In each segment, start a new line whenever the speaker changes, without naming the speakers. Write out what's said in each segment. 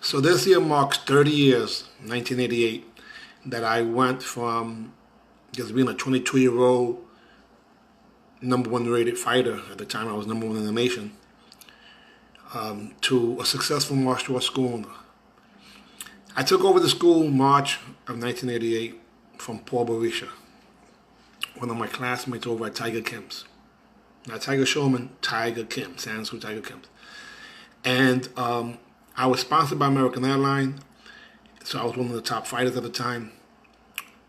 So this year marks 30 years, 1988, that I went from just being a 22-year-old number one rated fighter. At the time I was number one in the nation, to a successful martial arts school owner. I took over the school March of 1988 from Paul Barisha, one of my classmates over at Tiger Kim's. Not Tiger Showman, Tiger Kim, Sanskrit Tiger Kim's. And I was sponsored by American Airlines, so I was one of the top fighters at the time.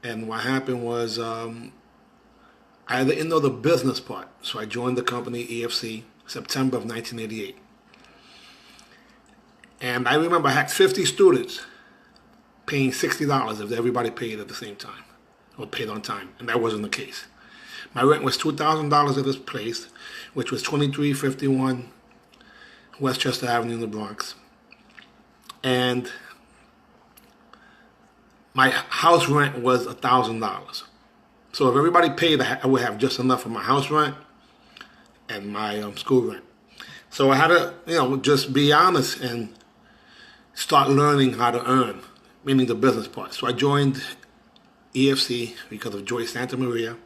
And what happened was I didn't know the business part, so I joined the company EFC September of 1988. And I remember I had 50 students paying $60 if everybody paid at the same time, or paid on time, and that wasn't the case. My rent was $2,000 at this place, which was 2351 Westchester Avenue in the Bronx. And my house rent was $1,000. So if everybody paid, I would have just enough for my house rent and my school rent. So I had to, just be honest and start learning how to earn, meaning the business part. So I joined EFC because of Joy Santa Maria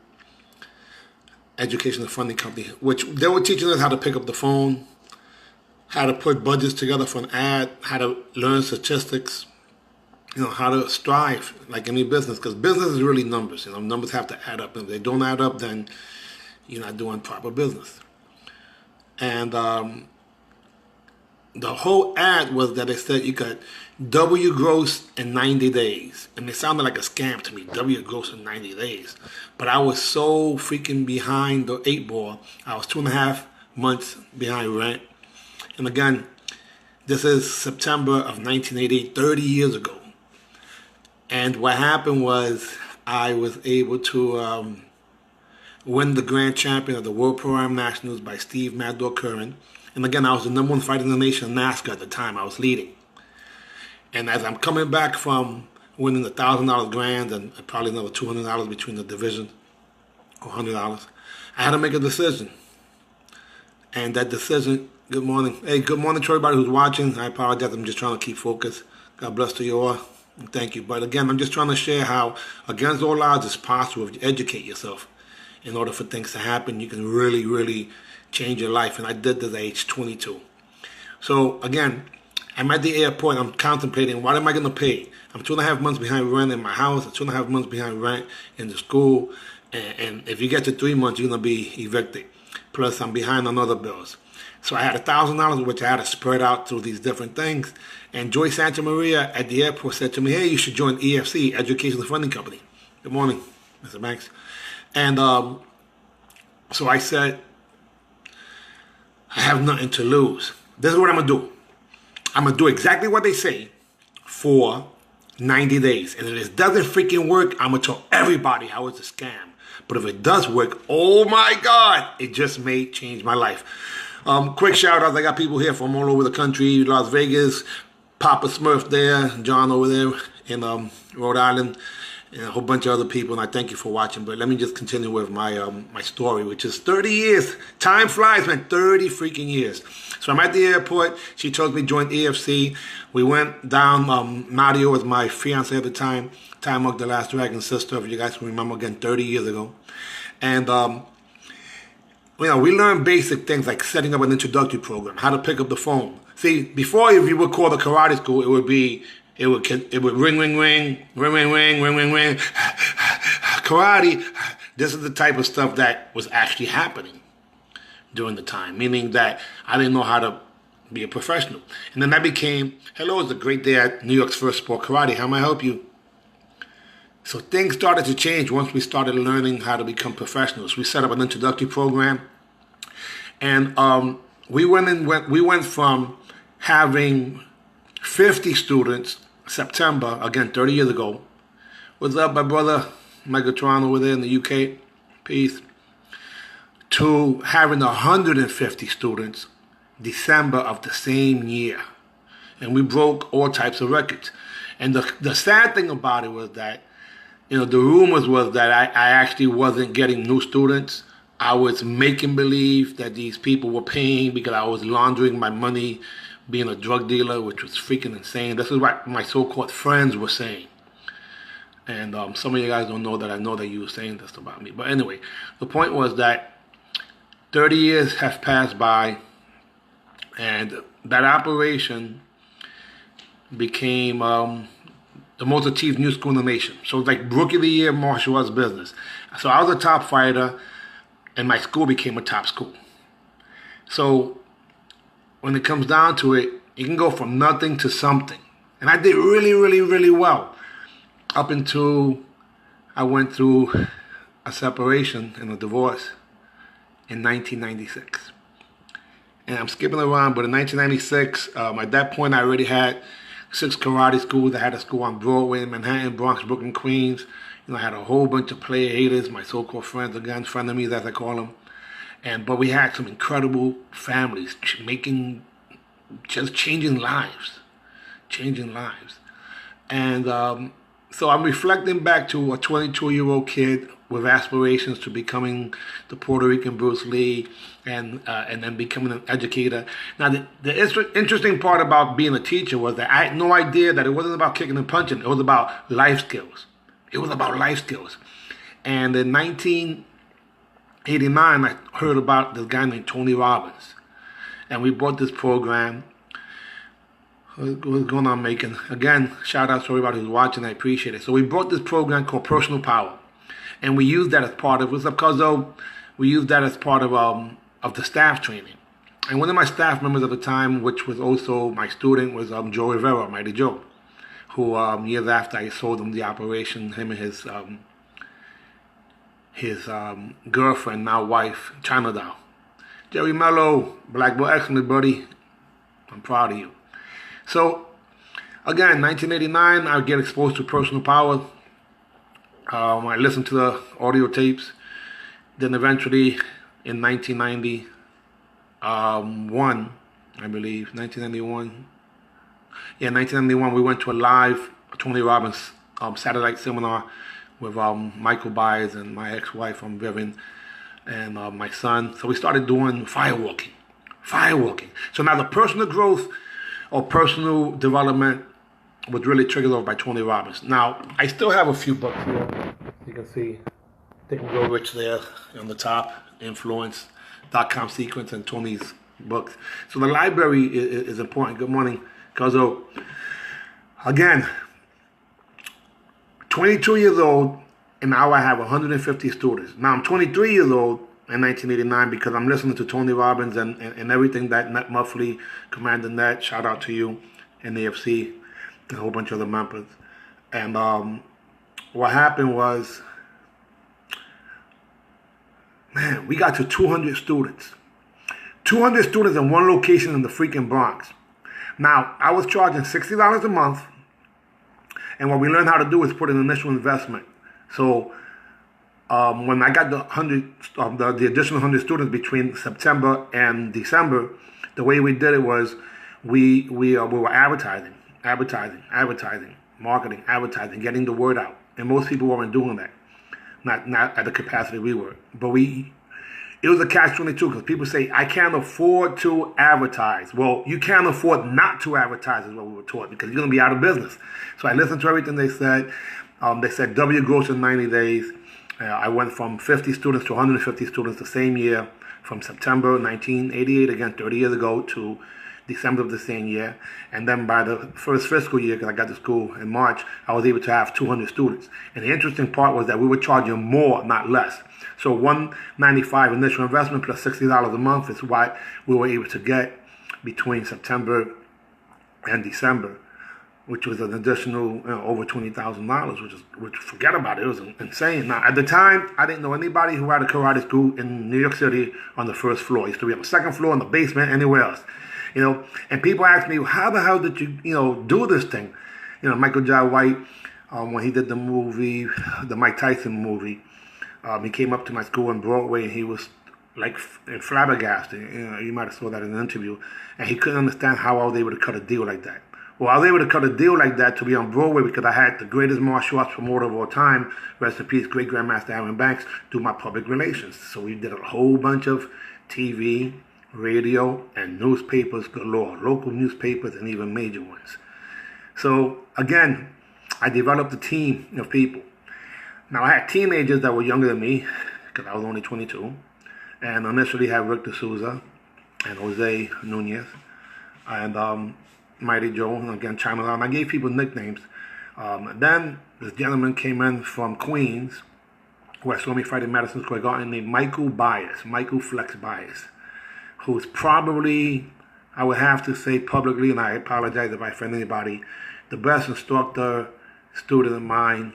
Education and Funding Company, which they were teaching us how to pick up the phone, how to put budgets together for an ad, how to learn statistics, how to strive like any business, because business is really numbers. Numbers have to add up, and if they don't add up, then you're not doing proper business. And the whole ad was that they said you could double your gross in 90 days. And it sounded like a scam to me, double your gross in 90 days. But I was so freaking behind the 8 ball. I was 2.5 months behind rent. And again, this is September of 1988, 30 years ago. And what happened was I was able to win the grand champion of the World Pro Am Nationals by Steve Mad Dog Curran. And again, I was the number one fighter in the nation in NASCAR at the time. I was leading. And as I'm coming back from winning the $1,000 grand and probably another $200 between the divisions, or $100, I had to make a decision. And that decision, good morning. Hey, good morning to everybody who's watching. I apologize. I'm just trying to keep focused. God bless to you all. And thank you. But again, I'm just trying to share how, against all odds, it's possible if you educate yourself in order for things to happen. You can really, really change your life. And I did this at age 22. So again, I'm at the airport. I'm contemplating, what am I going to pay? I'm 2.5 months behind rent in my house. I'm 2.5 months behind rent in the school. And if you get to 3 months, you're going to be evicted. Plus, I'm behind on other bills. So I had $1,000, which I had to spread out through these different things. And Joy Santa Maria at the airport said to me, hey, you should join EFC, Education and Funding Company. Good morning, Mr. Banks. And so I said, I have nothing to lose. This is what I'm going to do. I'm going to do exactly what they say for 90 days. And if it doesn't freaking work, I'm going to tell everybody how it's a scam. But if it does work, oh my God, it just may change my life. Quick shout outs. I got people here from all over the country, Las Vegas, Papa Smurf there, John over there in Rhode Island, and a whole bunch of other people, and I thank you for watching. But let me just continue with my my story, which is 30 years. Time flies, man, 30 freaking years. So I'm at the airport. She told me to join EFC. We went down. Mario was my fiance at the time. Time the Last Dragon sister, if you guys can remember, again, 30 years ago. And we learned basic things like setting up an introductory program, how to pick up the phone. See, before, if you would call the karate school, it would ring, ring, ring, ring, ring, ring, ring, ring, ring. Karate, this is the type of stuff that was actually happening during the time, meaning that I didn't know how to be a professional. And then that became, hello, it's a great day at New York's first sport, karate. How may I help you? So things started to change once we started learning how to become professionals. We set up an introductory program, and we went from having 50 students September, again 30 years ago. What's up, my brother Megatron over there in the UK? Peace. To having 150 students December of the same year, and we broke all types of records. And the sad thing about it was that, the rumors was that I actually wasn't getting new students. I was making believe that these people were paying because I was laundering my money being a drug dealer, which was freaking insane. This is what my so-called friends were saying. And some of you guys don't know that I know that you were saying this about me. But anyway, the point was that 30 years have passed by, and that operation became the most achieved new school in the nation. So it's like Rookie of the Year martial arts business. So I was a top fighter, and my school became a top school. So when it comes down to it, you can go from nothing to something. And I did really, really, really well. Up until I went through a separation and a divorce in 1996. And I'm skipping around, but in 1996, at that point I already had 6 karate schools. I had a school on Broadway in Manhattan, Bronx, Brooklyn, Queens. I had a whole bunch of player haters, my so-called friends, again, frenemies as I call them. But we had some incredible families changing lives. And so I'm reflecting back to a 22-year-old kid with aspirations to becoming the Puerto Rican Bruce Lee and then becoming an educator. Now, the interesting part about being a teacher was that I had no idea that it wasn't about kicking and punching. It was about life skills. And in 1989, I heard about this guy named Tony Robbins. And we bought this program. What's going on, Macon? Again, shout out to everybody who's watching. I appreciate it. So we brought this program called Personal Power, and we used that as part of the staff training. And one of my staff members at the time, which was also my student, was Joe Rivera, Mighty Joe, who years after I sold him the operation, him and his girlfriend, now wife, China Doll. Jerry Mello, Black Boy, excellent, buddy. I'm proud of you. So, again, 1989, I get exposed to Personal Power. I listened to the audio tapes. Then eventually, in 1991, I believe, 1991. Yeah, 1991, we went to a live Tony Robbins satellite seminar with Michael Byers and my ex-wife, Vivian, and my son. So we started doing firewalking. So now the personal growth or personal development was really triggered off by Tony Robbins. Now, I still have a few books here. You can see Think and Grow Rich there on the top, Influence.com sequence and Tony's books. So the library is important. Good morning, Cuzzo. Again, 22 years old, and now I have 150 students. Now I'm 23 years old in 1989 because I'm listening to Tony Robbins and everything that Nat Muffley, Commander Nat, shout out to you, and AFC, and a whole bunch of other members. And what happened was, man, we got to 200 students. 200 students in one location in the freaking Bronx. Now, I was charging $60 a month, and what we learned how to do is put an initial investment. So when I got the additional 100 students between September and December, the way we did it was we were advertising, marketing, advertising, getting the word out, and most people weren't doing that, not at the capacity we were. But it was a catch-22 because people say, I can't afford to advertise. Well, you can't afford not to advertise is what we were taught because you're going to be out of business. So I listened to everything they said. They said W gross in 90 days. I went from 50 students to 150 students the same year, from September 1988, again 30 years ago, to December of the same year. And then by the first fiscal year, because I got to school in March, I was able to have 200 students. And the interesting part was that we were charging more, not less. So $195 initial investment plus $60 a month is what we were able to get between September and December, which was an additional over $20,000, which forget about it. It was insane. Now, at the time, I didn't know anybody who had a karate school in New York City on the first floor. It used to be on the second floor, in the basement, anywhere else. And people ask me, how the hell did you, do this thing? Michael Jai White, when he did the movie, the Mike Tyson movie, he came up to my school on Broadway, and he was like flabbergasted. You might have saw that in an interview, and he couldn't understand how I was able to cut a deal like that. Well, I was able to cut a deal like that to be on Broadway because I had the greatest martial arts promoter of all time, rest in peace, great Grandmaster Aaron Banks, do my public relations. So we did a whole bunch of TV, radio, and newspapers galore, local newspapers and even major ones. So again, I developed a team of people. Now I had teenagers that were younger than me, because I was only 22, and initially had Rick D'Souza and Jose Nunez and Mighty Joe, and again chiming on. I gave people nicknames. Then this gentleman came in from Queens, who I saw me fight in Madison Square Garden, named Michael Bias, Michael Flex Bias, who's probably, I would have to say publicly, and I apologize if I offend anybody, the best instructor, student of mine,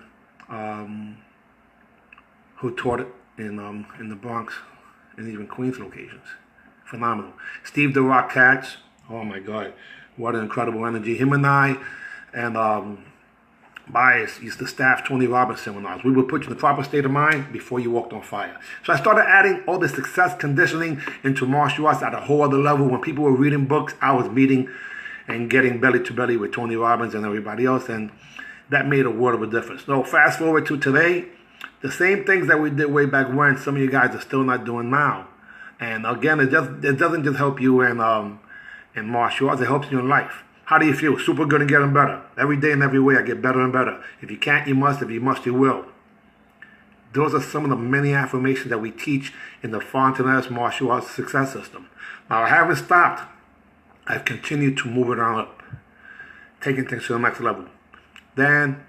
who taught it in the Bronx and even Queens locations. Phenomenal. Steve the Rock Katz, oh my God, what an incredible energy. Him and I and Bias used to staff Tony Robbins seminars. We would put you in the proper state of mind before you walked on fire. So I started adding all the success conditioning into martial arts at a whole other level. When people were reading books, I was meeting and getting belly to belly with Tony Robbins and everybody else, and that made a world of a difference. So fast forward to today, the same things that we did way back when, some of you guys are still not doing now. And again, it doesn't just help you in martial arts, it helps you in life. How do you feel? Super good and getting better. Every day and every way I get better and better. If you can't, you must. If you must, you will. Those are some of the many affirmations that we teach in the Fontanez Martial Arts Success System. Now, I haven't stopped. I've continued to move it on up, taking things to the next level. Then,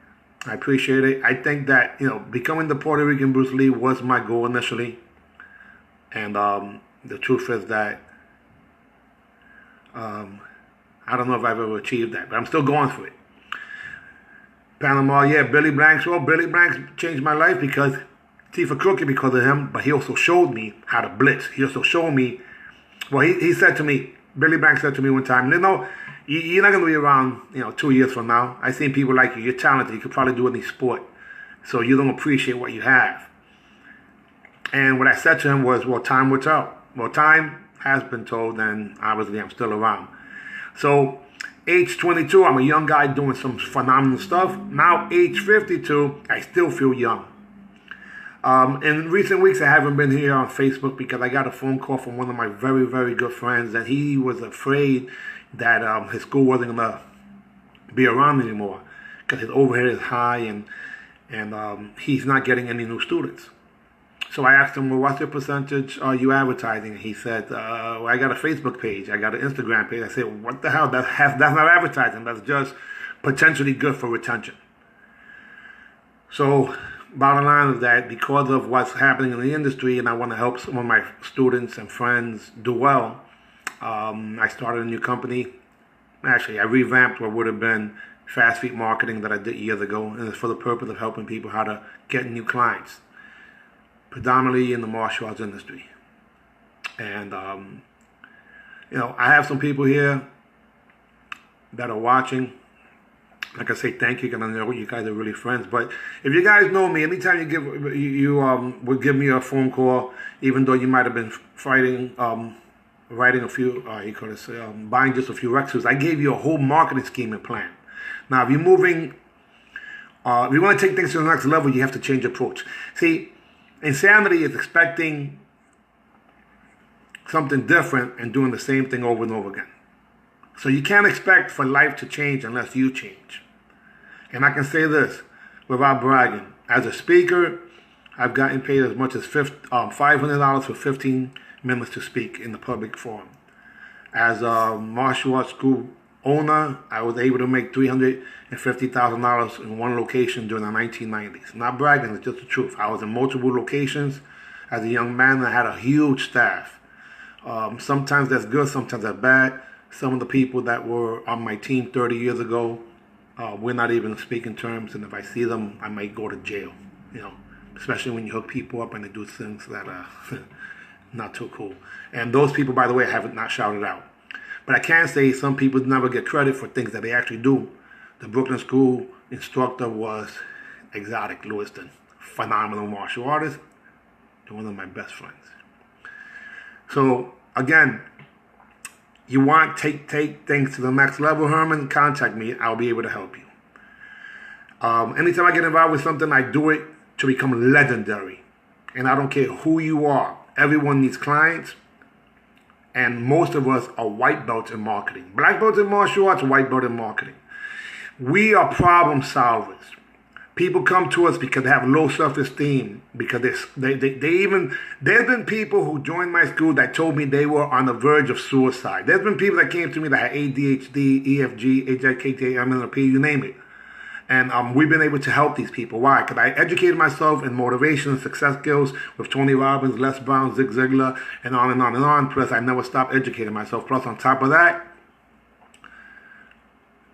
I appreciate it. I think that, becoming the Puerto Rican Bruce Lee was my goal initially. And the truth is that I don't know if I've ever achieved that, but I'm still going for it. Panama, yeah, Billy Blanks. Well, Billy Blanks changed my life because teeth are crooked because of him, but he also showed me how to blitz. He also showed me, well, he said to me, Billy Blanks said to me one time, you're not going to be around, 2 years from now. I've seen people like you. You're talented. You could probably do any sport. So you don't appreciate what you have. And what I said to him was, well, time will tell. Well, time has been told, and obviously I'm still around. So, age 22, I'm a young guy doing some phenomenal stuff. Now, age 52, I still feel young. In recent weeks, I haven't been here on Facebook because I got a phone call from one of my very, very good friends, and he was afraid that his school wasn't going to be around anymore because his overhead is high and he's not getting any new students. So I asked him, well, what's your percentage are you advertising? He said, well, I got a Facebook page. I got an Instagram page. I said, what the hell? That's not advertising. That's just potentially good for retention. So bottom line is that because of what's happening in the industry and I want to help some of my students and friends do well, I started a new company. Actually, I revamped what would have been Fast Feet Marketing that I did years ago, and it's for the purpose of helping people how to get new clients, predominantly in the martial arts industry. And, I have some people here that are watching. Like I say, thank you, because I know you guys are really friends. But if you guys know me, anytime you would give me a phone call, even though you might have been fighting, writing a few, buying just a few Rexus, I gave you a whole marketing scheme and plan. Now, if you're moving, if you want to take things to the next level, you have to change approach. See, insanity is expecting something different and doing the same thing over and over again. So you can't expect for life to change unless you change. And I can say this without bragging. As a speaker, I've gotten paid as much as $500 for 15 minutes to speak in the public forum. As a martial arts school owner, I was able to make $350,000 in one location during the 1990s. Not bragging, it's just the truth. I was in multiple locations as a young man, and I had a huge staff. Sometimes that's good, sometimes that's bad. Some of the people that were on my team 30 years ago, we're not even speaking terms, and if I see them, I might go to jail. Especially when you hook people up and they do things that are not too cool. And those people, by the way, I have not shouted out. But I can say some people never get credit for things that they actually do. The Brooklyn School instructor was Exotic Lewiston, phenomenal martial artist, and one of my best friends. So again, you want to take things to the next level, Herman, contact me. I'll be able to help you. Anytime I get involved with something, I do it to become legendary. And I don't care who you are. Everyone needs clients. And most of us are white belts in marketing. Black belts in martial arts, white belt in marketing. We are problem solvers. People come to us because they have low self-esteem. Because they even, there's been people who joined my school that told me they were on the verge of suicide. There's been people that came to me that had ADHD, EFG, HIKTA, MNLP, you name it. And we've been able to help these people. Why? Because I educated myself in motivation and success skills with Tony Robbins, Les Brown, Zig Ziglar, and on and on and on. Plus, I never stopped educating myself. Plus, on top of that,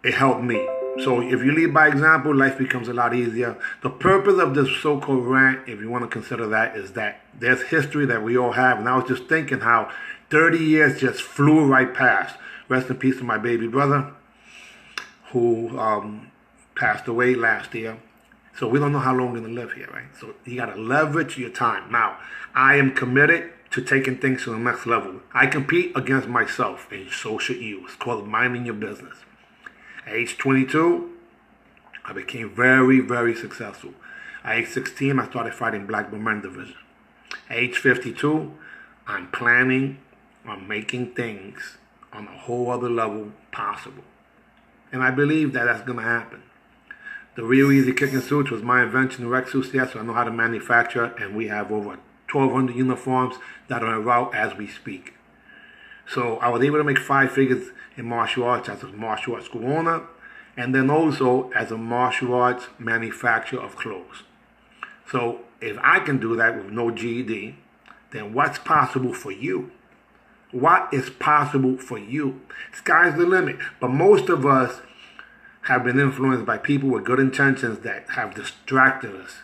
it helped me. So if you lead by example, life becomes a lot easier. The purpose of this so-called rant, if you want to consider that, is that there's history that we all have. And I was just thinking how 30 years just flew right past. Rest in peace to my baby brother, who passed away last year. So we don't know how long we're going to live here, right? So you got to leverage your time. Now, I am committed to taking things to the next level. I compete against myself, and so should you. It's called minding your business. At age 22, I became very, very successful. At age 16, I started fighting Black belt men division. At age 52, I'm planning on making things on a whole other level possible. And I believe that that's going to happen. The Real Easy Kicking Suits was my invention, Rex Suits, so I know how to manufacture, and we have over 1,200 uniforms that are en route as we speak. So I was able to make 5 figures in martial arts as a martial arts school owner, and then also as a martial arts manufacturer of clothes. So if I can do that with no GED, then what's possible for you? What is possible for you? Sky's the limit. But most of us have been influenced by people with good intentions that have distracted us.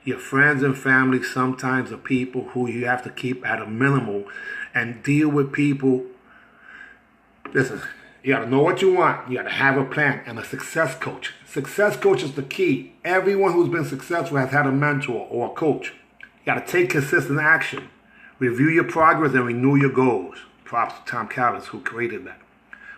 Your friends and family sometimes are people who you have to keep at a minimal and deal with people. Listen, you got to know what you want. You got to have a plan and a success coach. Success coach is the key. Everyone who's been successful has had a mentor or a coach. You got to take consistent action. Review your progress and renew your goals. Props to Tom Callis, who created that.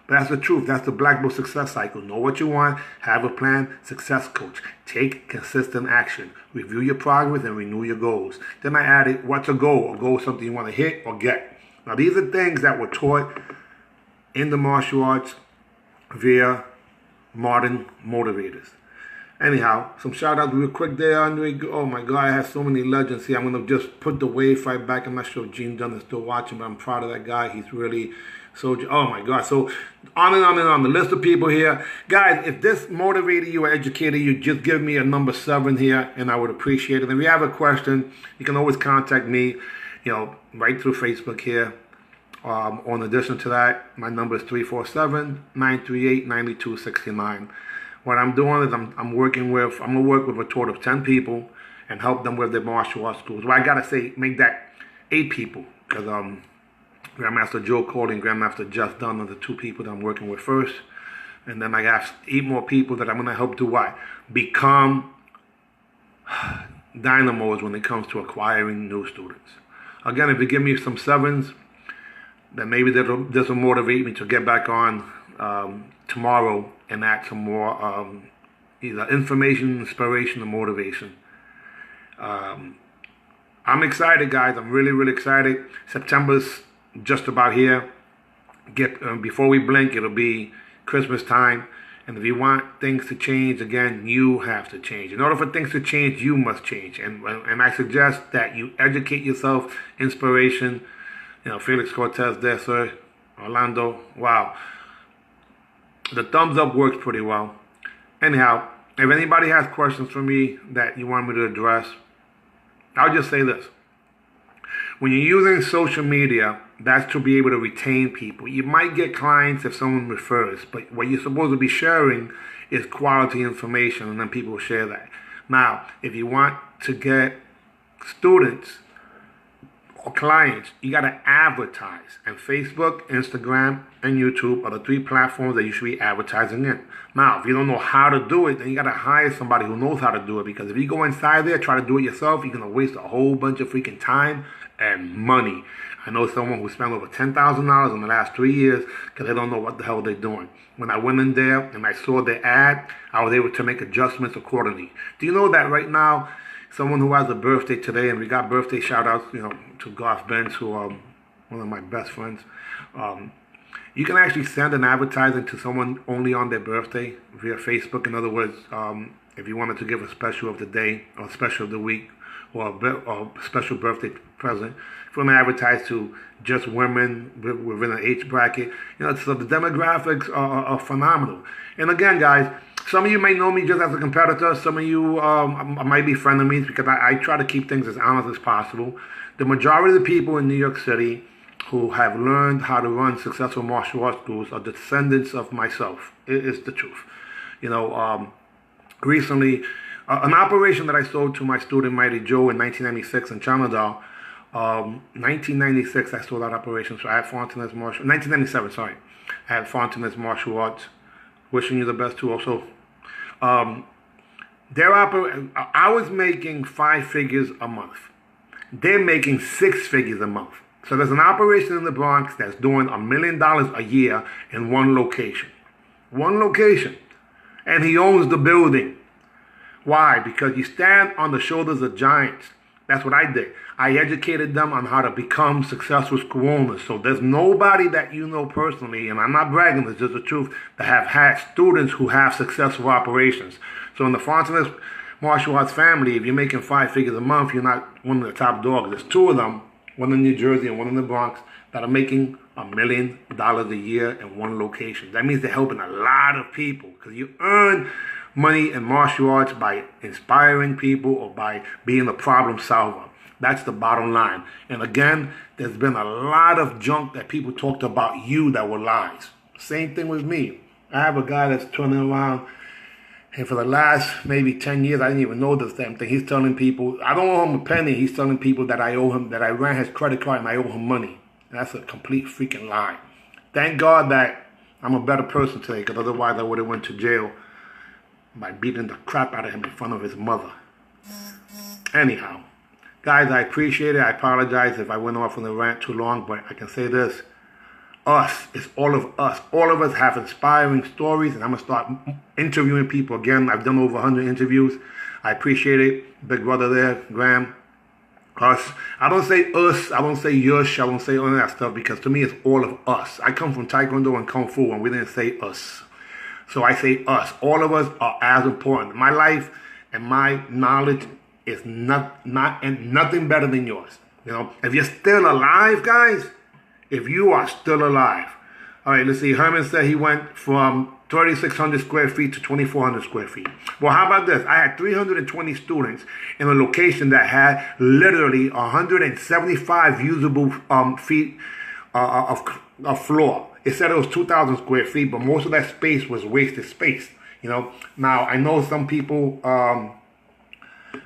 But that's the truth. That's the Black Belt success cycle. Know what you want, have a plan, success coach. Take consistent action. Review your progress and renew your goals. Then I added, what's a goal? A goal is something you want to hit or get. Now, these are things that were taught in the martial arts via modern motivators. Anyhow, some shout outs real quick there, Andre. Oh my God, I have so many legends here. I'm going to just put the wave fight back. I'm not sure if Gene Dunn is still watching, but I'm proud of that guy. He's really so, oh my God. So on and on and on. The list of people here. Guys, if this motivated you or educated you, just give me a number 7 here and I would appreciate it. And if you have a question, you can always contact me, right through Facebook here. In addition to that, my number is 347-938-9269. What I'm doing is I'm gonna work with a total of 10 people and help them with their martial arts schools. Well, I gotta say, make that 8 people, because Grandmaster Joe Cole and Grandmaster Jeff Dunn are the 2 people that I'm working with first. And then I have 8 more people that I'm gonna help do what? Become dynamos when it comes to acquiring new students. Again, if you give me some 7s, then maybe this will motivate me to get back on tomorrow and add some more either information, inspiration, or motivation. I'm excited, guys. I'm really, really excited. September's just about here. Before we blink, it'll be Christmas time. And if you want things to change, again, you have to change. In order for things to change, you must change. And I suggest that you educate yourself, inspiration. Felix Cortez there, sir. Orlando, wow. The thumbs up works pretty well. Anyhow, if anybody has questions for me that you want me to address, I'll just say this. When you're using social media, that's to be able to retain people. You might get clients if someone refers, but what you're supposed to be sharing is quality information, and then people will share that. Now, if you want to get students or clients, you got to advertise. And Facebook, Instagram, and YouTube are the 3 platforms that you should be advertising in. Now, if you don't know how to do it, then you got to hire somebody who knows how to do it. Because if you go inside there, try to do it yourself, you're going to waste a whole bunch of freaking time and money. I know someone who spent over $10,000 in the last 3 years because they don't know what the hell they're doing. When I went in there and I saw their ad, I was able to make adjustments accordingly. Do you know that right now, someone who has a birthday today, and we got birthday shout outs, to Garth Benz, who one of my best friends. You can actually send an advertising to someone only on their birthday via Facebook. In other words, if you wanted to give a special of the day or special of the week or or special birthday present, if you want to advertise to just women within an age bracket, so the demographics are phenomenal. And again, guys, some of you may know me just as a competitor. Some of you might be frenemies because I try to keep things as honest as possible. The majority of the people in New York City who have learned how to run successful martial arts schools are descendants of myself. It is the truth. Recently, an operation that I sold to my student Mighty Joe in 1996 in Chinatown. 1996, I sold that operation. So I had Fontenay's Martial. 1997, sorry, I had Fontenay's Martial Arts. Wishing you the best too. Also, I was making 5 figures a month. They're making 6 figures a month. So there's an operation in the Bronx that's doing $1 million a year in one location. One location. And he owns the building. Why? Because you stand on the shoulders of giants. That's what I did. I educated them on how to become successful school owners. So there's nobody that you know personally, and I'm not bragging, it's just the truth, that have had students who have successful operations. So in the Fontenay's Martial Arts family, if you're making 5 figures a month, you're not one of the top dogs. There's 2 of them, one in New Jersey and one in the Bronx, that are making $1 million a year in one location. That means they're helping a lot of people, because you earn money in martial arts by inspiring people or by being a problem solver. That's the bottom line. And again, there's been a lot of junk that people talked about you that were lies. Same thing with me. I have a guy that's turning around, and for the last maybe 10 years, I didn't even know this damn thing. He's telling people, I don't owe him a penny. He's telling people that I owe him, that I ran his credit card and I owe him money. That's a complete freaking lie. Thank God that I'm a better person today, because otherwise I would have went to jail by beating the crap out of him in front of his mother. Anyhow, guys, I appreciate it. I apologize if I went off on the rant too long, but I can say this. Us, it's all of us. All of us have inspiring stories, and I'm going to start interviewing people again. I've done over 100 interviews. I appreciate it. Big brother there, Graham. Us. I don't say us. I don't say yush. I don't say all that stuff, because to me it's all of us. I come from Taekwondo and Kung Fu, and we didn't say us. So I say us. All of us are as important. My life and my knowledge is nothing better than yours. If you're still alive, guys, if you are still alive. All right, let's see. Herman said he went from 3,600 square feet to 2,400 square feet. Well, how about this? I had 320 students in a location that had literally 175 usable feet of floor. It said it was 2,000 square feet, but most of that space was wasted space. Now I know some people,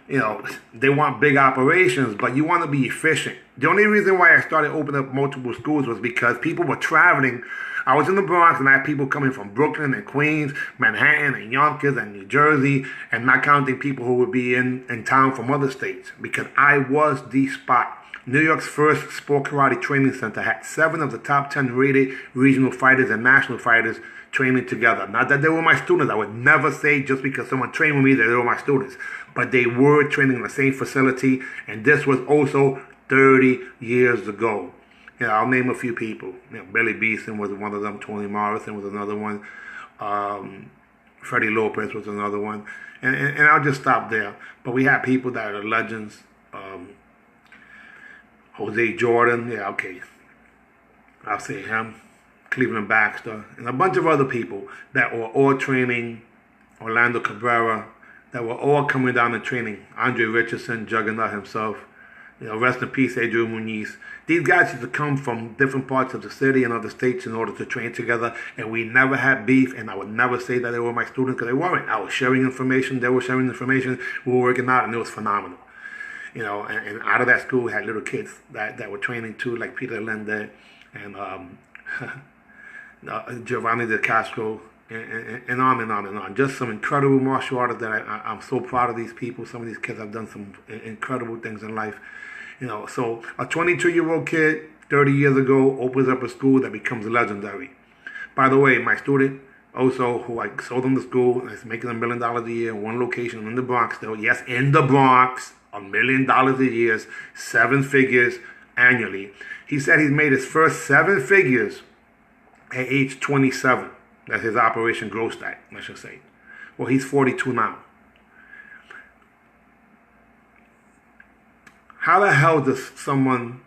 they want big operations, but you want to be efficient. The only reason why I started opening up multiple schools was because people were traveling. I was in the Bronx, and I had people coming from Brooklyn and Queens, Manhattan and Yonkers and New Jersey, and not counting people who would be in town from other states, because I was the spot. New York's first sport karate training center had 7 of the top 10 rated regional fighters and national fighters training together. Not that they were my students. I would never say just because someone trained with me that they were my students. But they were training in the same facility, and this was also 30 years ago. I'll name a few people. Billy Beeson was one of them. Tony Morrison was another one. Freddie Lopez was another one. And I'll just stop there. But we have people that are legends. Jose Jordan, yeah, okay. I'll say him. Cleveland Baxter, and a bunch of other people that were all training. Orlando Cabrera, that were all coming down and training. Andre Richardson, Juggernaut himself. Rest in peace, Adrian Muniz. These guys used to come from different parts of the city and other states in order to train together, and we never had beef, and I would never say that they were my students, because they weren't. I was sharing information, they were sharing information, we were working out, and it was phenomenal. And out of that school, we had little kids that were training too, like Peter Linde and Giovanni De Castro, and on and on and on. Just some incredible martial artists that I'm so proud of these people. Some of these kids have done some incredible things in life. So a 22-year-old kid, 30 years ago, opens up a school that becomes legendary. By the way, my student also, who I sold him to school, is making $1 million a year in one location in the Bronx still. Yes, in the Bronx, $1 million a year, 7 figures annually. He said he's made his first 7 figures at age 27. That's his Operation Growth Stack, I should say. Well, he's 42 now. How the hell does someone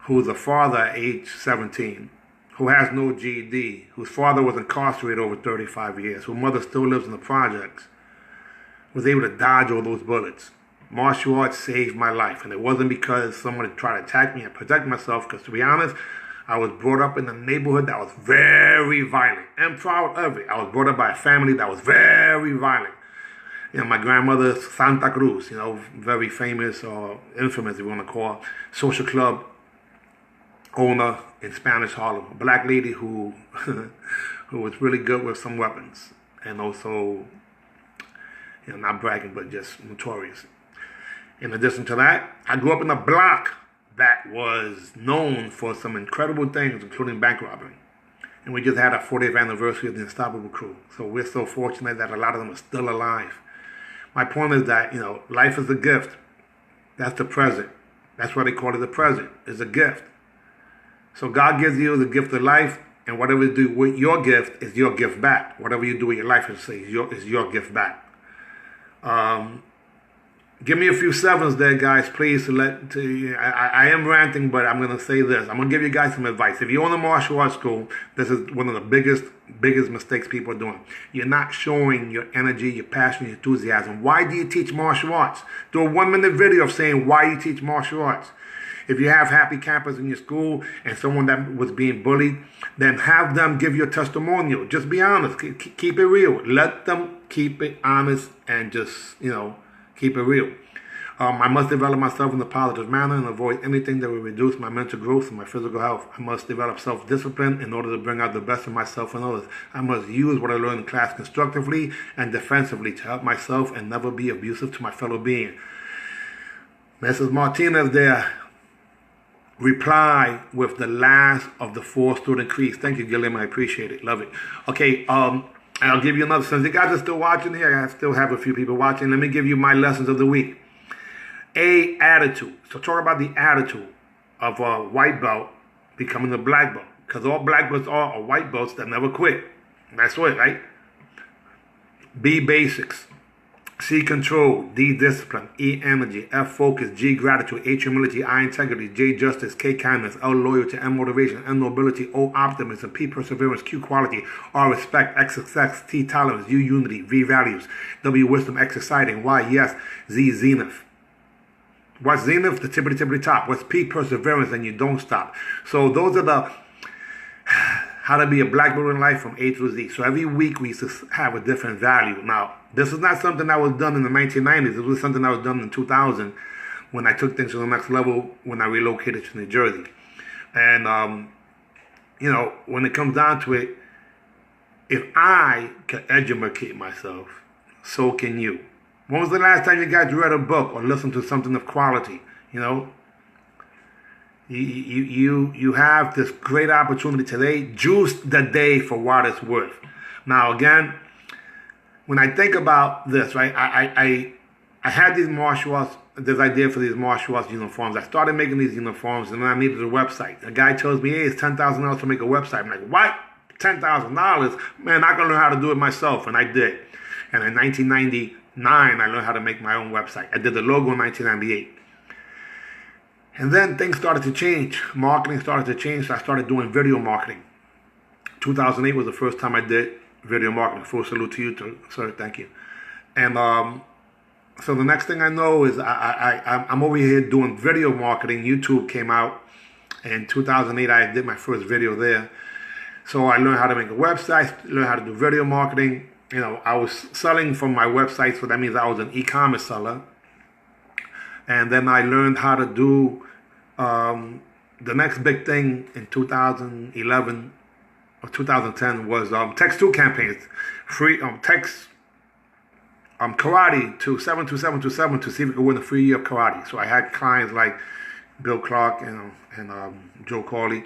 who's a father at age 17, who has no GED, whose father was incarcerated over 35 years, whose mother still lives in the projects, was able to dodge all those bullets? Martial arts saved my life, and it wasn't because someone tried to attack me and protect myself, because to be honest, I was brought up in a neighborhood that was very violent, and proud of it. I was brought up by a family that was very violent. You know, my grandmother, Santa Cruz, you know, very famous or infamous, if you want to call her, social club owner in Spanish Harlem. A black lady who who was really good with some weapons. And also, you know, not bragging, but just notorious. In addition to that, I grew up in a block that was known for some incredible things, including bank robbery. And we just had our 40th anniversary of the Unstoppable Crew. So we're so fortunate that a lot of them are still alive. My point is that, you know, life is a gift. That's the present. That's why they call it the present. It's a gift. So God gives you the gift of life, and whatever you do with your gift is your gift back. Whatever you do with your life is your gift back. Give me a few sevens there, guys, please. I am ranting, but I'm going to say this. I'm going to give you guys some advice. If you own a martial arts school, this is one of the biggest mistakes people are doing. You're not showing your energy, your passion, your enthusiasm. Why do you teach martial arts? Do a 1-minute video of saying why you teach martial arts. If you have happy campers in your school and someone that was being bullied, then have them give you a testimonial. Just be honest. Keep it real. Let them keep it honest and just, you know, keep it real. I must develop myself in a positive manner and avoid anything that will reduce my mental growth and my physical health. I must develop self-discipline in order to bring out the best of myself and others. I must use what I learned in class constructively and defensively to help myself and never be abusive to my fellow being. Mrs. Martinez there reply with the last of the 4 student creeds. Thank you, Gilliam. I appreciate it. Love it. Okay, I'll give you another. Since you guys are still watching here, I still have a few people watching. Let me give you my lessons of the week. A, attitude. So talk about the attitude of a white belt becoming a black belt. Because all black belts are white belts that never quit. That's it, right? B, basics. C, control. D, discipline. E, energy. F, focus. G, gratitude. H, humility. I, integrity. J, justice. K, kindness. L, loyalty. M, motivation. N, nobility. O, optimism. P, perseverance. Q, quality. R, respect. X, success. T, tolerance. U, unity. V, values. W, wisdom. X, exciting. Y, yes. Z, zenith. What's zenith? The tippity top. What's P, perseverance, and you don't stop. So those are the how to be a black belt in life from A through Z. So every week we used to have a different value. Now, this is not something that was done in the 1990s. It was something that was done in 2000 when I took things to the next level when I relocated to New Jersey. And, you know, when it comes down to it, if I can educate myself, so can you. When was the last time you guys read a book or listened to something of quality? You know, you have this great opportunity today. Juice the day for what it's worth. Now, again, when I think about this, right, I had these martial arts, this idea for these martial arts uniforms. I started making these uniforms, and then I needed a website. A guy tells me, hey, it's $10,000 to make a website. I'm like, what? $10,000? Man, I can learn how to do it myself, and I did. And in 1999, I learned how to make my own website. I did the logo in 1998. And then things started to change. Marketing started to change, so I started doing video marketing. 2008 was the first time I did video marketing. Full salute to you, sir. Thank you. And so the next thing I know is I'm over here doing video marketing. YouTube came out. In 2008, I did my first video there. So I learned how to make a website, learned how to do video marketing. You know, I was selling from my website, so that means I was an e-commerce seller. And then I learned how to do the next big thing in 2011 or 2010 was text 2 campaigns. Free text karate to 72727 to see if we could win a free year of karate. So I had clients like Bill Clark and Joe Corley.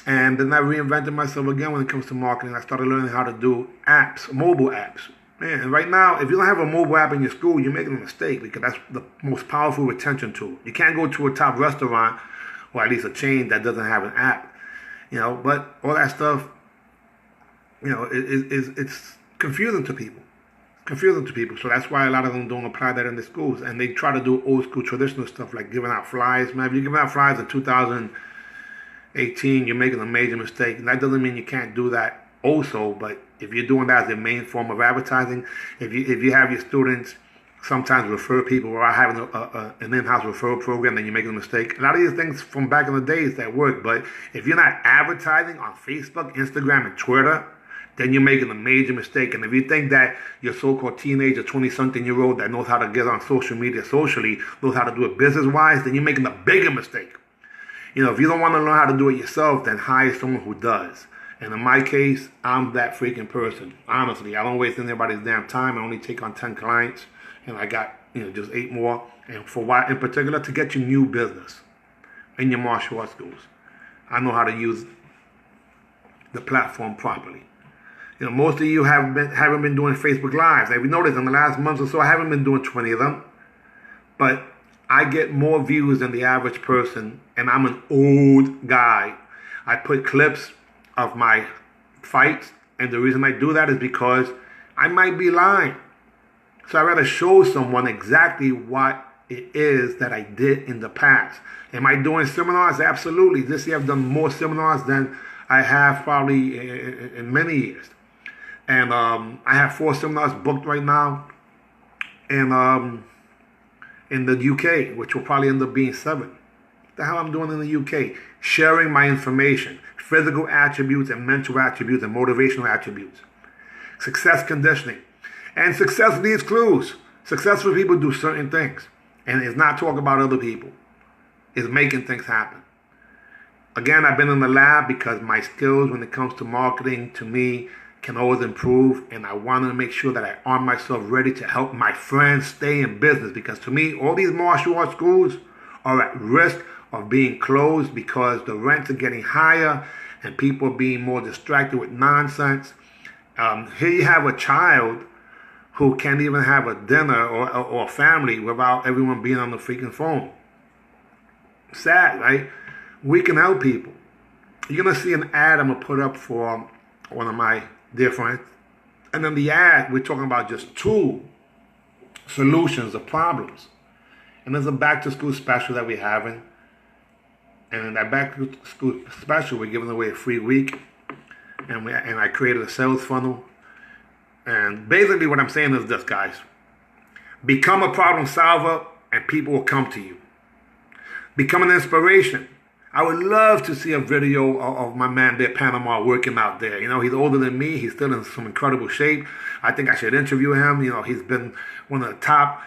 And then I reinvented myself again when it comes to marketing. I started learning how to do apps, mobile apps. Man, and right now, if you don't have a mobile app in your school, you're making a mistake because that's the most powerful retention tool. You can't go to a top restaurant or at least a chain that doesn't have an app. But all that stuff, it's confusing to people. So that's why a lot of them don't apply that in the schools, and they try to do old school traditional stuff like giving out flyers. Man, if you're giving out flyers in 2018, you're making a major mistake. And that doesn't mean you can't do that also, but if you're doing that as the main form of advertising, if you have your students sometimes refer people without having an in-house referral program, then you're making a mistake. A lot of these things from back in the days that work, but if you're not advertising on Facebook, Instagram, and Twitter, then you're making a major mistake. And if you think that your so-called teenager, 20-something-year-old that knows how to get on social media socially, knows how to do it business-wise, then you're making a bigger mistake. If you don't want to learn how to do it yourself, then hire someone who does. And in my case, I'm that freaking person. Honestly, I don't waste anybody's damn time. I only take on 10 clients, and I got just 8 more. And for why, in particular, to get you new business in your martial arts schools. I know how to use the platform properly. Most of you haven't been doing Facebook Lives. If you noticed, in the last month or so, I haven't been doing 20 of them. But I get more views than the average person, and I'm an old guy. I put clips of my fights, and the reason I do that is because I might be lying. So I'd rather show someone exactly what it is that I did in the past. Am I doing seminars? Absolutely. This year I've done more seminars than I have probably in many years. And I have 4 seminars booked right now in the UK, which will probably end up being 7. What the hell I'm doing in the UK? Sharing my information, physical attributes and mental attributes and motivational attributes. Success conditioning. And success leaves clues. Successful people do certain things. And it's not talking about other people. It's making things happen. Again, I've been in the lab because my skills when it comes to marketing, to me, can always improve, and I want to make sure that I arm myself ready to help my friends stay in business, because to me, all these martial arts schools are at risk of being closed because the rents are getting higher and people are being more distracted with nonsense. Here you have a child who can't even have a dinner or a family without everyone being on the freaking phone. Sad, right? We can help people. You're going to see an ad I'm going to put up for one of my dear friends. And in the ad, we're talking about just 2 solutions of problems. And there's a back-to-school special that we're having. And in that back-to-school special, we're giving away a free week. And I created a sales funnel. And basically what I'm saying is this, guys. Become a problem solver and people will come to you. Become an inspiration. I would love to see a video of my man there, Panama, working out there. He's older than me. He's still in some incredible shape. I think I should interview him. He's been one of the top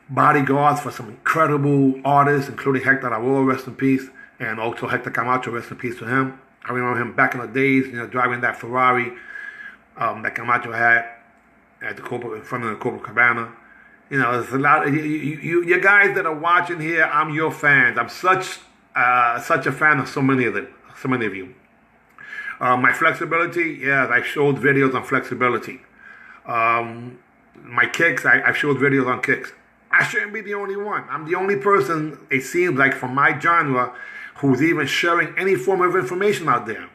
bodyguards for some incredible artists, including Hector Lavoe, rest in peace, and also Hector Camacho, rest in peace to him. I remember him back in the days, driving that Ferrari that Camacho had at the in front of the Copacabana. There's a lot of you guys that are watching here. I'm your fans. I'm such a fan of so many of you. My flexibility, yes, I showed videos on flexibility. My kicks, I showed videos on kicks. I shouldn't be the only one. I'm the only person, it seems like, from my genre who's even sharing any form of information out there.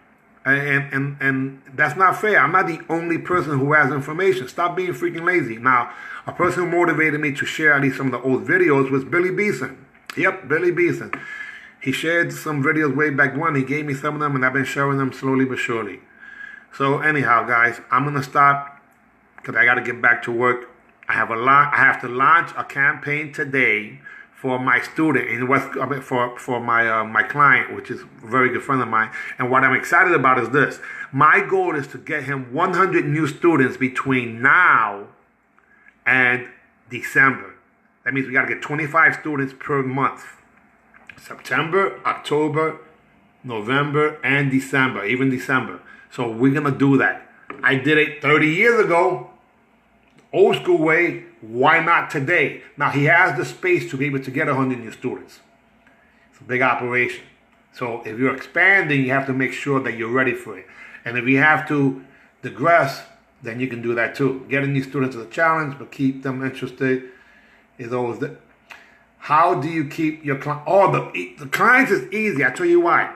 And that's not fair. I'm not the only person who has information. Stop being freaking lazy. Now, a person who motivated me to share at least some of the old videos was Billy Beeson. Yep, Billy Beeson. He shared some videos way back when. He gave me some of them, and I've been sharing them slowly but surely. So anyhow, guys, I'm going to stop because I got to get back to work. I have to launch a campaign today for my student for my client, which is a very good friend of mine. And what I'm excited about is this. My goal is to get him 100 new students between now and December. That means we got to get 25 students per month. September, October, November, and December, even December. So we're going to do that. I did it 30 years ago. Old school way, why not today? Now, he has the space to be able to get 100 new students. It's a big operation. So if you're expanding, you have to make sure that you're ready for it. And if you have to digress, then you can do that too. Getting these students is a challenge, but keep them interested is always How do you keep your client? Oh, the clients is easy. I tell you why.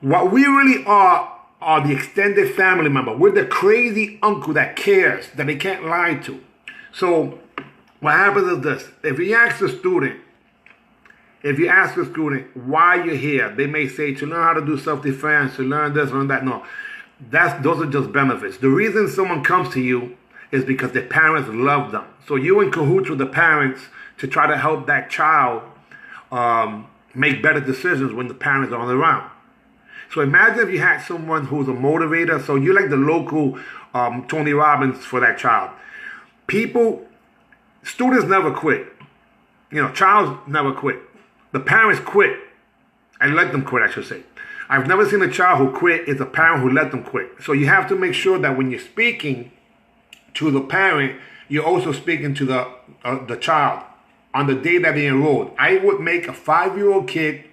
What we really are the extended family member. We're the crazy uncle that cares, that they can't lie to. So what happens is this. If you ask a student why you're here, they may say to learn how to do self-defense, to learn this, learn that. No, those are just benefits. The reason someone comes to you is because their parents love them. So you in cahoots with the parents to try to help that child make better decisions when the parents aren't around. So imagine if you had someone who's a motivator. So you're like the local Tony Robbins for that child. Students never quit. Childs never quit. The parents quit. And let them quit, I should say. I've never seen a child who quit. It's a parent who let them quit. So you have to make sure that when you're speaking to the parent, you're also speaking to the child on the day that they enrolled. I would make a 5-year-old kid,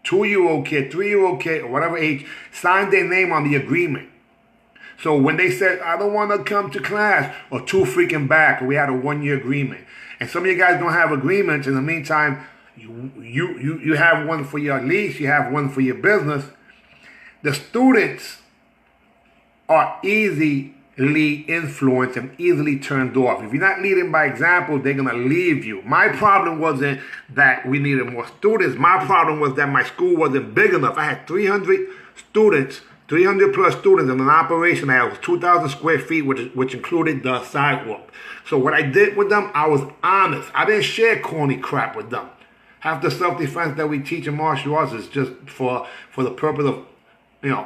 2-year-old kid, 3-year-old kid, or whatever age, sign their name on the agreement. So when they said, I don't want to come to class, or too freaking back, we had a 1-year agreement. And some of you guys don't have agreements. In the meantime, you have one for your lease, you have one for your business. The students are easily influenced and easily turned off. If you're not leading by example, they're going to leave you. My problem wasn't that we needed more students. My problem was that my school wasn't big enough. I had 300 students, 300 plus students in an operation that was 2,000 square feet, which included the sidewalk. So what I did with them, I was honest. I didn't share corny crap with them. Half the self-defense that we teach in martial arts is just for the purpose of,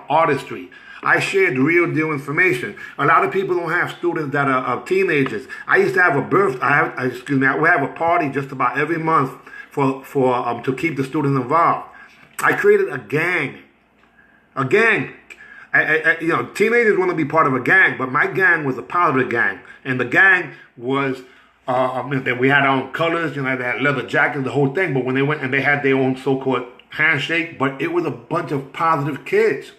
artistry. I shared real deal information. A lot of people don't have students that are teenagers. I used to have we have a party just about every month to keep the students involved. I created a gang. Teenagers want to be part of a gang, but my gang was a positive gang, and the gang was that we had our own colors, they had leather jackets, the whole thing. But when they went and they had their own so-called handshake, but it was a bunch of positive kids.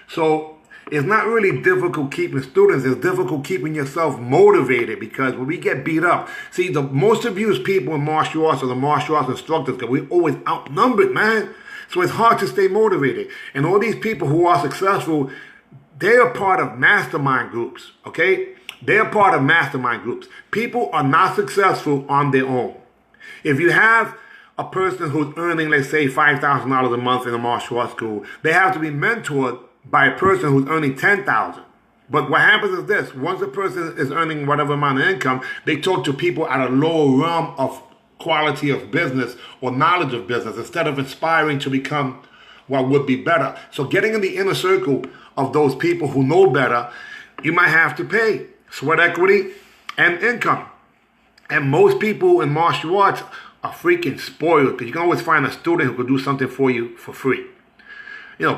So it's not really difficult keeping students. It's difficult keeping yourself motivated, because when we get beat up, see, the most abused people in martial arts are the martial arts instructors, because we're always outnumbered, man. So it's hard to stay motivated. And all these people who are successful, they're part of mastermind groups, okay? They're part of mastermind groups. People are not successful on their own. If you have a person who's earning, let's say, $5,000 a month in a martial arts school, they have to be mentored by a person who's earning $10,000. But what happens is this: once a person is earning whatever amount of income, they talk to people at a lower realm of quality of business or knowledge of business, instead of inspiring to become what would be better. So getting in the inner circle of those people who know better, you might have to pay sweat equity and income. And most people in martial arts are freaking spoiled, because you can always find a student who could do something for you for free.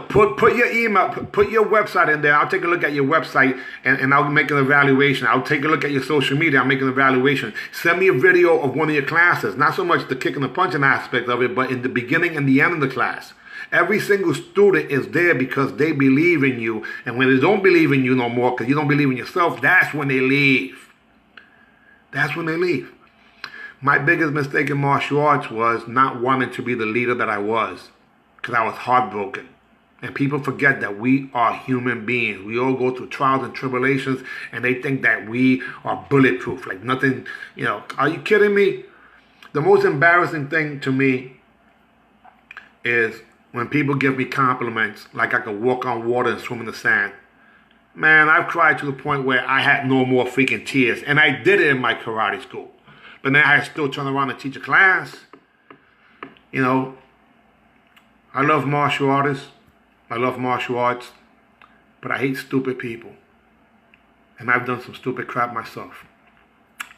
Put your email, put your website in there. I'll take a look at your website and I'll make an evaluation. I'll take a look at your social media. I'll make an evaluation. Send me a video of one of your classes. Not so much the kicking and punching aspect of it, but in the beginning and the end of the class. Every single student is there because they believe in you. And when they don't believe in you no more, because you don't believe in yourself, that's when they leave. That's when they leave. My biggest mistake in martial arts was not wanting to be the leader that I was, because I was heartbroken. And people forget that we are human beings. We all go through trials and tribulations, and they think that we are bulletproof. Like nothing, are you kidding me? The most embarrassing thing to me is when people give me compliments, like I could walk on water and swim in the sand. Man, I've cried to the point where I had no more freaking tears. And I did it in my karate school. But then I still turn around and teach a class. I love martial artists. I love martial arts, but I hate stupid people. And I've done some stupid crap myself.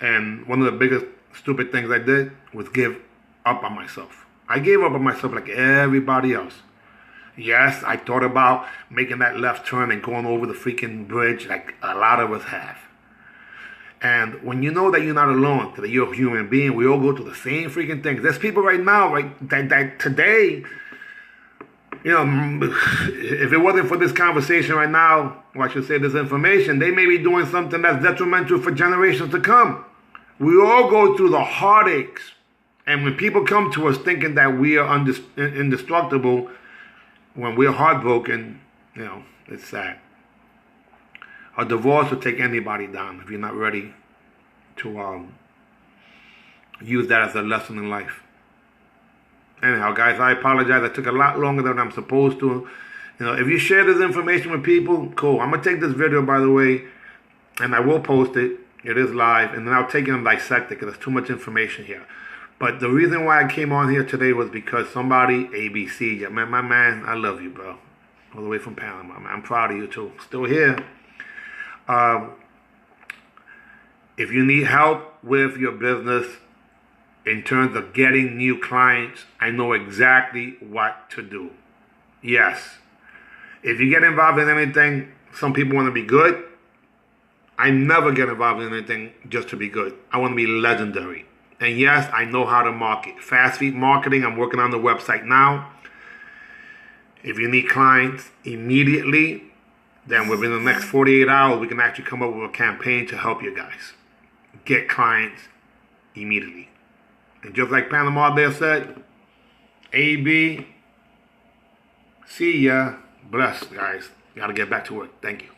And one of the biggest stupid things I did was give up on myself. I gave up on myself like everybody else. Yes, I thought about making that left turn and going over the freaking bridge like a lot of us have. And when you know that you're not alone, that you're a human being, we all go through the same freaking things. There's people right now, that today, if it wasn't for this conversation right now, or I should say this information, they may be doing something that's detrimental for generations to come. We all go through the heartaches And when people come to us thinking that we are indestructible, when we're heartbroken, it's sad. A divorce will take anybody down if you're not ready to use that as a lesson in life. Anyhow, guys, I apologize. I took a lot longer than I'm supposed to. If you share this information with people, cool. I'm going to take this video, by the way, and I will post it. It is live, and then I'll take it and dissect it because there's too much information here. But the reason why I came on here today was because somebody, ABC, my man, I love you, bro. All the way from Panama, man. I'm proud of you, too. Still here. If you need help with your business in terms of getting new clients, I know exactly what to do. Yes. If you get involved in anything, some people want to be good. I never get involved in anything just to be good. I want to be legendary. And yes, I know how to market. Fast Feet Marketing, I'm working on the website now. If you need clients immediately, then within the next 48 hours, we can actually come up with a campaign to help you guys get clients immediately. And just like Panama Bear said, AB, see ya. Bless, guys. Got to get back to work. Thank you.